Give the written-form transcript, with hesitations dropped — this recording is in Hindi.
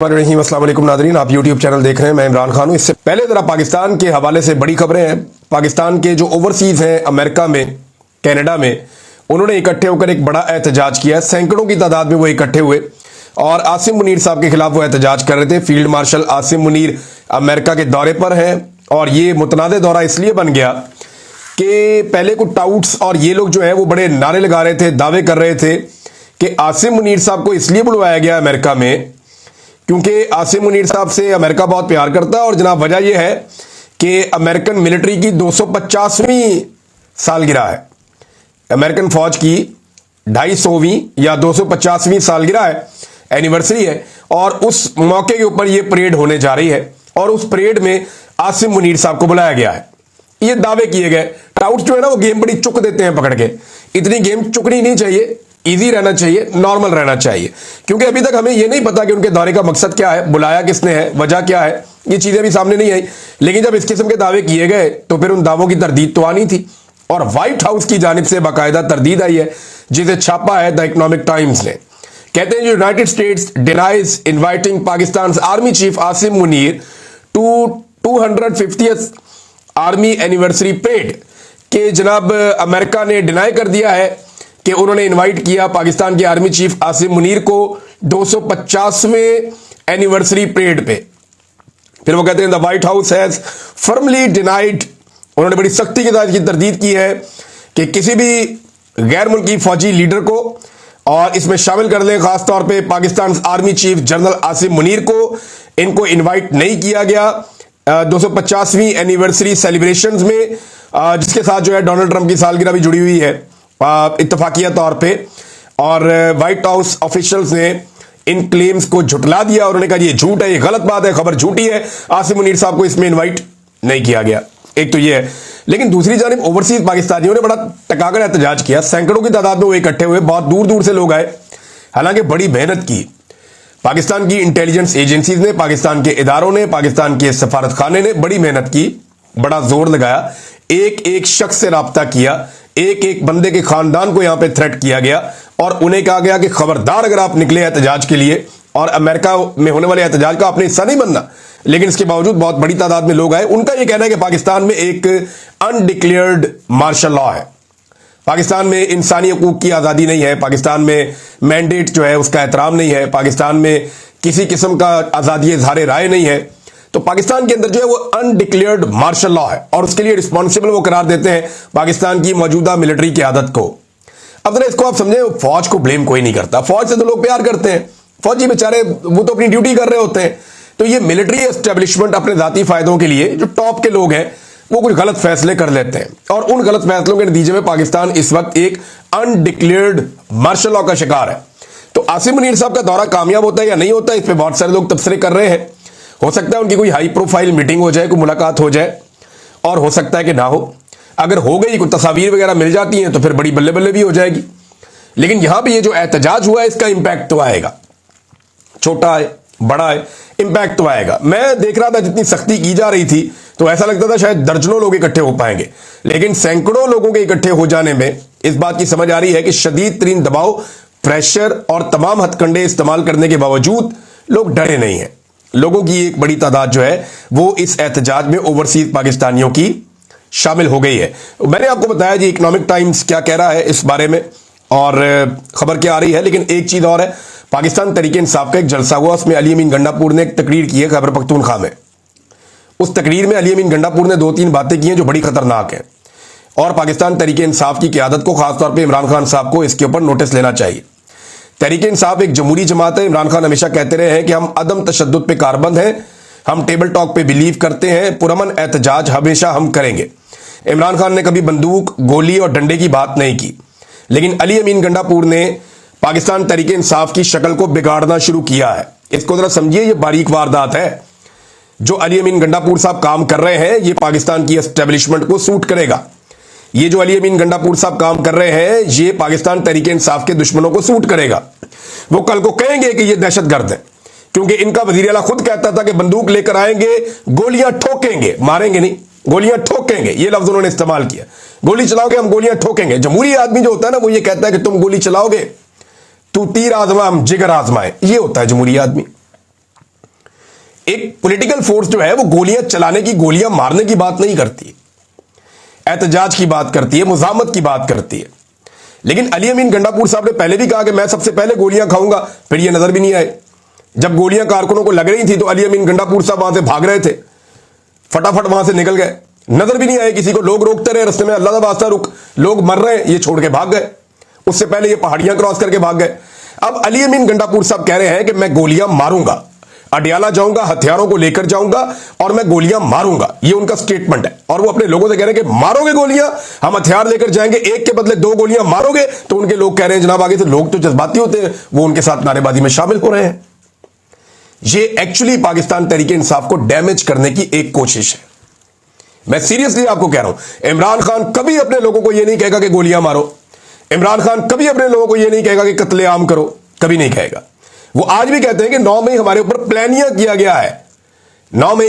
अस्सलाम वालेकुम नादरीन, आप यूट्यूब चैनल देख रहे हैं। मैं इमरान खान हूं। इससे पहले जरा पाकिस्तान के हवाले से बड़ी खबरें हैं। पाकिस्तान के जो ओवरसीज हैं, अमेरिका में, कनाडा में, उन्होंने इकट्ठे होकर एक बड़ा एहतजाज किया है। सैकड़ों की तादाद में वो इकट्ठे हुए और आसिम मुनीर साहब के खिलाफ वो एहतजाज कर रहे थे। Field marshal Asim Munir America के दौरे पर हैं और ये मुतनादे दौरा इसलिए बन गया कि पहले कुछ टाउट्स और ये लोग जो है वो बड़े नारे लगा रहे थे, दावे कर रहे थे कि आसिम मुनीर साहब को इसलिए बुलवाया गया अमेरिका में क्योंकि आसिम मुनीर साहब से अमेरिका बहुत प्यार करता है। और जनाब वजह यह है कि अमेरिकन मिलिट्री की 250वीं सालगिरह है, अमेरिकन फौज की 250वीं या 250वीं सालगिरह है, एनिवर्सरी है। और उस मौके के ऊपर यह परेड होने जा रही है और उस परेड में आसिम मुनीर साहब को बुलाया गया है। ये दावे किए गए। टाउट्स जो है ना वो गेम बड़ी चुक देते हैं पकड़ के। इतनी गेम चुकनी नहीं चाहिए, इजी रहना चाहिए, नॉर्मल रहना चाहिए, क्योंकि अभी तक हमें यह नहीं पता कि उनके दौरे का मकसद क्या है, बुलाया किसने है, वजह क्या है, ये चीजें भी सामने नहीं आई। लेकिन जब इस किस्म के दावे किए गए तो फिर उन दावों की तरदीद तो आनी थी और व्हाइट हाउस की जानिब से बाकायदा तरदीद आई है, जिसे छापा है द इकोनॉमिक टाइम्स ने। कहते हैं United States denies inviting Pakistan army chief Asim Munir to 250th army anniversary parade के जनाब अमेरिका ने डिनाई कर दिया है कि उन्होंने इनवाइट किया पाकिस्तान के आर्मी चीफ आसिम मुनीर को 250वें एनिवर्सरी परेड पे। फिर वो कहते हैं the white house has firmly denied, उन्होंने बड़ी सख्ती के साथ इसकी तरदीद की है कि किसी भी गैर मुल्की फौजी लीडर को, और इसमें शामिल कर लें खासतौर पे Pakistan army chief general Asim Munir को, इनको इन्वाइट नहीं किया गया 250वीं एनिवर्सरी सेलिब्रेशंस में, जिसके साथ जो है डोनाल्ड ट्रंप की सालगिरह भी जुड़ी हुई है इत्तफाकिया तौर पे। और व्हाइट हाउस ऑफिशियल्स ने इन क्लेम्स को झुटला दिया। उन्होंने कहा ये झूठ है, ये गलत बात है, खबर झूठी है, आसिम मुनीर साहब को इसमें इनवाइट नहीं किया गया। एक तो ये है। लेकिन दूसरी जानिब ओवरसीज पाकिस्तानियों ने बड़ा टकाकर एहतजाज किया। सैकड़ों की तादाद में वो इकट्ठे हुए, बहुत दूर दूर से लोग आए। हालांकि बड़ी मेहनत की पाकिस्तान की इंटेलिजेंस एजेंसीज ने, पाकिस्तान के इदारों ने, पाकिस्तान के सफारत खाने ने बड़ी मेहनत की, बड़ा जोर लगाया, एक एक शख्स से राब्ता किया, एक एक बंदे के खानदान को यहां पे थ्रेट किया गया और उन्हें कहा गया कि खबरदार अगर आप निकले एहतजाज के लिए और अमेरिका में होने वाले एहतजाज का आपने हिस्सा नहीं बनना। लेकिन इसके बावजूद बहुत बड़ी तादाद में लोग आए। उनका यह कहना है कि पाकिस्तान में एक अनडिक्लेयर्ड मार्शल लॉ है, पाकिस्तान में इंसानी हकूक की आज़ादी नहीं है, पाकिस्तान में मैंडेट जो है उसका एहतराम नहीं है, पाकिस्तान में किसी किस्म का आज़ादी इज़हार राय नहीं है। तो पाकिस्तान के अंदर जो है वो अनडिक्लेयर्ड मार्शल लॉ है और उसके लिए रिस्पॉन्सिबल वो करार देते हैं पाकिस्तान की मौजूदा मिलिट्री क़यादत को। अब जरा इसको आप समझें, फौज को ब्लेम कोई नहीं करता, फौज से तो लोग प्यार करते हैं, फौजी बेचारे वो तो अपनी ड्यूटी कर रहे होते हैं। तो ये मिलिट्री एस्टेब्लिशमेंट अपने जाती फायदों के लिए जो टॉप के लोग हैं वो कुछ गलत फैसले कर लेते हैं और उन गलत फैसलों के नतीजे में पाकिस्तान इस वक्त एक अनडिक्लेयर्ड मार्शल लॉ का शिकार है। तो आसिम मुनीर साहब का दौरा कामयाब होता है या नहीं होता है, इस पर बहुत सारे लोग तबसरे कर रहे हैं। हो सकता है उनकी कोई हाई प्रोफाइल मीटिंग हो जाए, कोई मुलाकात हो जाए, और हो सकता है कि ना हो। अगर हो गई, कोई तस्वीर वगैरह मिल जाती हैं तो फिर बड़ी बल्ले बल्ले भी हो जाएगी। लेकिन यहां पे ये जो एहतजाज हुआ है इसका इंपैक्ट तो आएगा, छोटा है बड़ा है, इंपैक्ट तो आएगा। मैं देख रहा था जितनी सख्ती की जा रही थी तो ऐसा लगता था शायद दर्जनों लोग इकट्ठे हो पाएंगे, लेकिन सैकड़ों लोगों के इकट्ठे हो जाने में इस बात की समझ आ रही है कि शदीद तरीन दबाव, प्रेशर और तमाम हथकंडे इस्तेमाल करने के बावजूद लोग डरे नहीं हैं। लोगों की एक बड़ी तादाद जो है वो इस एहतजाज में ओवरसीज पाकिस्तानियों की शामिल हो गई है। मैंने आपको बताया जी इकोनॉमिक टाइम्स क्या कह रहा है इस बारे में और खबर क्या आ रही है। लेकिन एक चीज और है, पाकिस्तान तहरीक इंसाफ का एक जलसा हुआ, उसमें अली अमीन गंडापुर ने एक तकरीर की है खैबर पख्तूनख्वा में। उस तकरीर में अली अमीन गंडापुर ने 2-3 बातें की हैं जो बड़ी खतरनाक है और पाकिस्तान तहरीक इंसाफ की क़यादत को, खासतौर पर इमरान खान साहब को इसके ऊपर नोटिस लेना चाहिए। तहरीक इंसाफ एक जमहूरी जमात है। इमरान खान हमेशा कहते रहे हैं कि हम अदम तशद्दुद पे कारबंद हैं, हम टेबल टॉक पे बिलीव करते हैं, पुरअमन एहतजाज हमेशा हम करेंगे। इमरान खान ने कभी बंदूक, गोली और डंडे की बात नहीं की। लेकिन अली अमीन गंडापुर ने पाकिस्तान तहरीक इंसाफ की शक्ल को बिगाड़ना शुरू किया है। इसको जरा समझिए, ये बारीक वारदात है। जो अली अमीन गंडापुर साहब काम कर रहे हैं ये पाकिस्तान की एस्टेब्लिशमेंट को सूट करेगा। ये जो अली अमीन गंडापुर साहब काम कर रहे हैं ये पाकिस्तान तहरीक इंसाफ के दुश्मनों को सूट करेगा। वो कल को कहेंगे कि ये दहशतगर्द है, क्योंकि इनका वजीर आला खुद कहता था कि बंदूक लेकर आएंगे, गोलियां ठोकेंगे, मारेंगे नहीं, गोलियां ठोकेंगे, ये लफ्ज उन्होंने इस्तेमाल किया। गोली चलाओगे, हम गोलियां ठोकेंगे। जमहूरी आदमी जो होता है ना वो ये कहता है कि तुम गोली चलाओगे, तू तीर आजमा हम जिगर आजमाए, ये होता है जमहूरी आदमी। एक पॉलिटिकल फोर्स जो है वो गोलियां चलाने की, गोलियां मारने की बात नहीं करती, एहतजाज की बात करती है, मुजामत की बात करती है। लेकिन अली अमीन गंडापुर साहब ने पहले भी कहा कि मैं सबसे पहले गोलियां खाऊंगा, फिर ये नजर भी नहीं आए। जब गोलियां कारकुनों को लग रही थी तो अली अमीन गंडापुर साहब वहां से भाग रहे थे, फटाफट वहां से निकल गए, नजर भी नहीं आए किसी को। लोग रोकते रहे रास्ते में, अल्लाह का वास्ता रुक, लोग मर रहे हैं, ये छोड़ के भाग गए। उससे पहले ये पहाड़ियां क्रॉस करके भाग गए। अब अली अमीन गंडापुर साहब कह रहे हैं कि मैं गोलियां मारूंगा, अडियाला जाऊंगा, हथियारों को लेकर जाऊंगा और मैं गोलियां मारूंगा, ये उनका स्टेटमेंट है। और वो अपने लोगों से कह रहे हैं कि मारोगे गोलियां, हम हथियार लेकर जाएंगे, एक के बदले 2 गोलियां मारोगे। तो उनके लोग कह रहे हैं जनाब आगे से लोग तो जज्बाती होते हैं, वो उनके साथ नारेबाजी में शामिल हो रहे हैं। ये एक्चुअली पाकिस्तान तहरीक इंसाफ को डैमेज करने की एक कोशिश है। मैं सीरियसली आपको कह रहा हूं, इमरान खान कभी अपने लोगों को यह नहीं कहेगा कि गोलियां मारो, इमरान खान कभी अपने लोगों को यह नहीं कहेगा कि कत्लेआम करो, कभी नहीं कहेगा। वो आज भी कहते हैं कि 9 मई हमारे ऊपर प्लानिया किया गया है, 9 मई